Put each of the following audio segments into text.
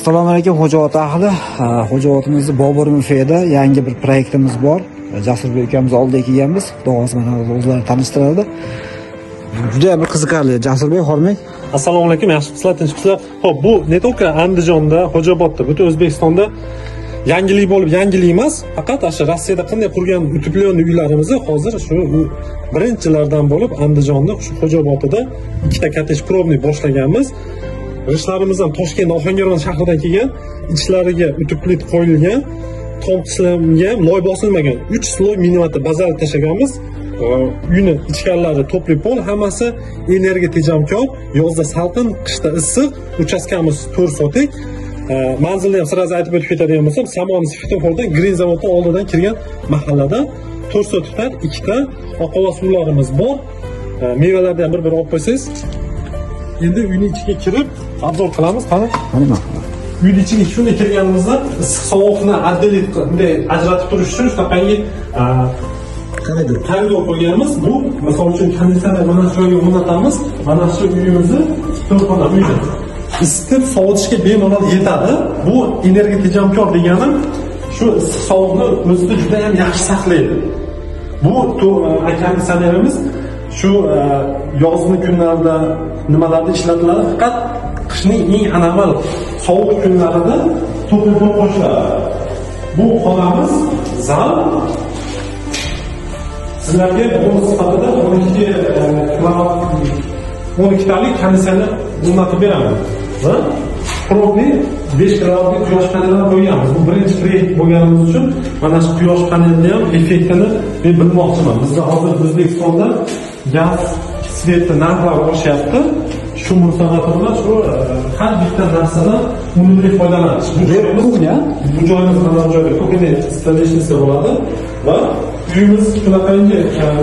Assalomu alaykum Xo'jaobod ahli. Xo'jaobodimizning Bobur mufeyda yangi bir proyektimiz bor. Jasurbek ukamiz oldiga kelganmiz. Xudo xolasa mana o'zlari tanishtiradi. Juda ham qiziqarli. Jasurbek, hormang. Assalomu alaykum, yaxshimisizlar, tinchmisizlar? Xo'p, bu ne только Andijonda, Xo'jaobodda, butun O'zbekistonda yangilik bo'lib, yangilik emas, faqat o'sha Rossiyada qanday qurgan utoplenniy uylarimizni hozir shu birinchilardan bo'lib Andijonda, shu Xo'jaobodda ikkita kottej probniy boshlaganmiz. Ishlarimiz ham Toshkent Ohangaron shahridan kelgan, ichlariga utoplit qo'yilgan, tom qislamga loy bosilmagan 3 sloy minimatli bazalt tashlaganmiz. Uyni ichkarilari topli pol, hammasi energiya tejamkor, yozda salqin, qishda issiq, uchastkamiz 4 sotik. Manzilni ham sirasi aytib o'tib ketadigan bo'lsam, Samon svetofordan Green zavoddan oldidan kirgan mahallada 4 sotikdan ikkita oqova suvlarimiz bor. Mevalarni ham bir olib qo'ysangiz. Endi uyning ichiga kirib obzor qilamiz. Qani? Uyning ichiga shunday kirganimizda issiq sovuqni addelit bunday ajratib turish uchun shunaqangi koridor qo'yganmiz. Bu misol uchun konditsioner mana shu joyga o'rnatamiz. Mana shu uyimizni to'rxona uyda isitib sovutishga bemalol yetadi. Bu energiya tejamkor degani shu issiq sovuqni o'zida juda ham yaxshi saqlaydi. Bu konditsionerimiz shu yozgi kunlarda nimalarda ishlatiladi, faqat qishning eng anomal sovuq kunlarida to'pib qo'shiladi. Bu xonamiz zal. Sizlarga bonus sifatida 12 talik konditsioner o'rnatib beraman. Va probniy 5 gradusli quyosh panelini qo'yganmiz. Bu birinchi proyekt bo'lganimiz uchun mana shu quyosh panelini ham effektini men bilmoqchiman. Bizda hozir O'zbekistonda gaz svetni narxlari oshyapti. Shu munosabat bilan shu har bitta narsadan unumli foydalanish. Bu joyimiz mana bu joyda ko'pini installationsga bo'ladi va uyimiz shunaqangi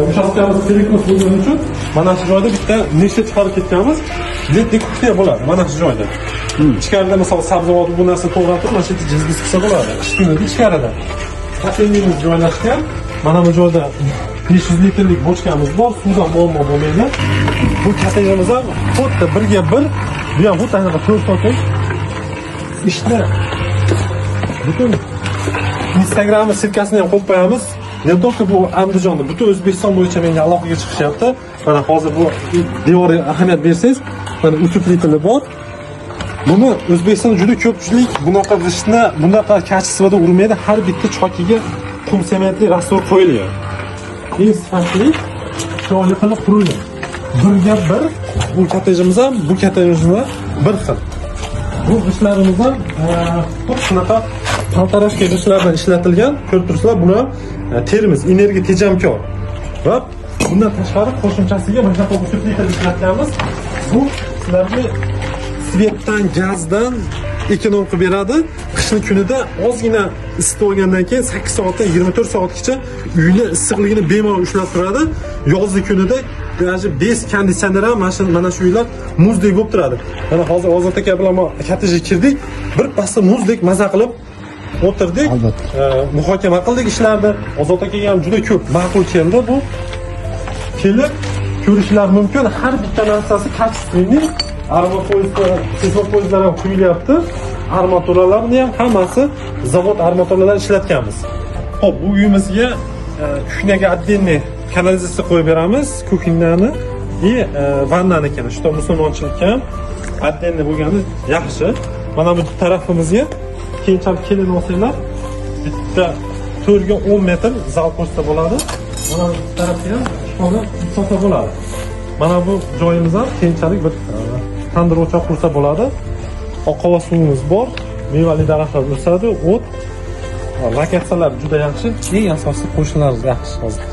uchastkamiz telekom bo'lgani uchun mana shu joyda bitta nechta chiqarib ketganmiz. Letni kuxnya bo'ladi mana shu joyda. Ichkarida misol sabzavot bu narsa to'g'ratib, mana shu yerda jizgis qilsa bo'ladi. Qish kunida ichkarida. Kotelimiz joylashgan. Mana bu joyda 500 litrlik bochkamiz bor, suvdan muammo bo'lmaydi. Bu kotelimiz ham xuddi birga bir, bu ham xuddi anaqa 4 sotik. Ishni butun Instagram sirkasini ham qo'yib qo'yamiz. Ne только bu Andijonda, butun O'zbekiston bo'yicha menga aloqaga chiqishyapti. Mana hozir bu devorga ahamiyat bersangiz, mana utuplitili bor. Buni O'zbekistonda juda ko'pchilik bunaqa g'ishtni bunaqa kачествоda urmaydi. Har bitta chokiga qum sementli rastor qo'yilgan. Eng sifatli chiroyli qilib qurilgan. Birga bir bu kottejimiz ham, bu kottejimiz ham bir xil. Bu g'ishtlarimiz ham xuddi shunaqa paltarashka g'ishtlardan ishlatilgan. Ko'rib turibsizlar, buni termiz, energiya tejamkor. Va bundan tashqari qo'shimchasiga mana bu utuplitni ishlatganmiz. Bu sizlarga svetdan, gazdan ekonom qilib beradi. Qishning kunida ozgina isitib olgandan keyin 8 soatdan 24 soatgacha uyni issiqligini bemalol ushlab turadi. Yozgi kunida даже без konditsionera mana shu uylar muzdek bo'lib turadi. Mana hozir Ozod aka bilan kottejga kirdik. Bir pasda muzdek maza qilib o'tirdik. Muhokama qildik ishlarni. Ozod akaga ham juda ko'p ma'qul keldi bu. Kelib ko'rishlar mumkin. Har bitta narsasi kачественный. Armatura ham quyilyapti. Armaturalarni ham hammasi zavod armaturalardan ishlatganmiz. Xo'p, bu uyimizga kuxnyaga отдельный kanalizatsiya qo'yib beramiz. Kuxnyani и vannani ekan. Shu musulmonchilikka ham отдельный bo'lgani yaxshi. Mana bu tarafimizga keyinchalik kelin olsanglar, bitta to'rga 10 metr zal qo'shsa bo'ladi. Mana bu tarafga ham ishxona sota bo'ladi. Mana bu joyimiz ham keyinchalik bir tandir o'choq qursa bo'ladi. Oqova suvimiz bor, mevali daraxtlar o'sadi, o't. Lokatsiyalar juda yaxshi, eng asosiy qo'shnilarimiz yaxshi hozir.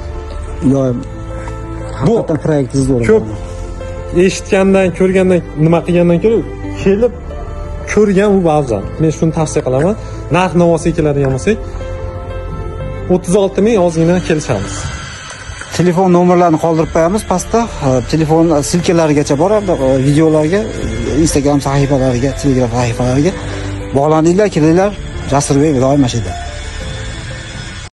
Bu proyektingiz zo'r. Ko'p eshitgandan, ko'rgandan, nima qilgandan ko'ra kelib ko'rgan bu afzal. Men shuni tavsiya qilaman. Narx-navosi keladigan bo'lsak 36 ming ozgina kelishamiz. Telefon nomerlarini qoldirib qo'yamiz pastda. Telefon silkalarigacha boradi, videolarga, Instagram sahifalariga, Telegram sahifalariga bog'laninglar, kelinglar. Jasurbek doim mashida.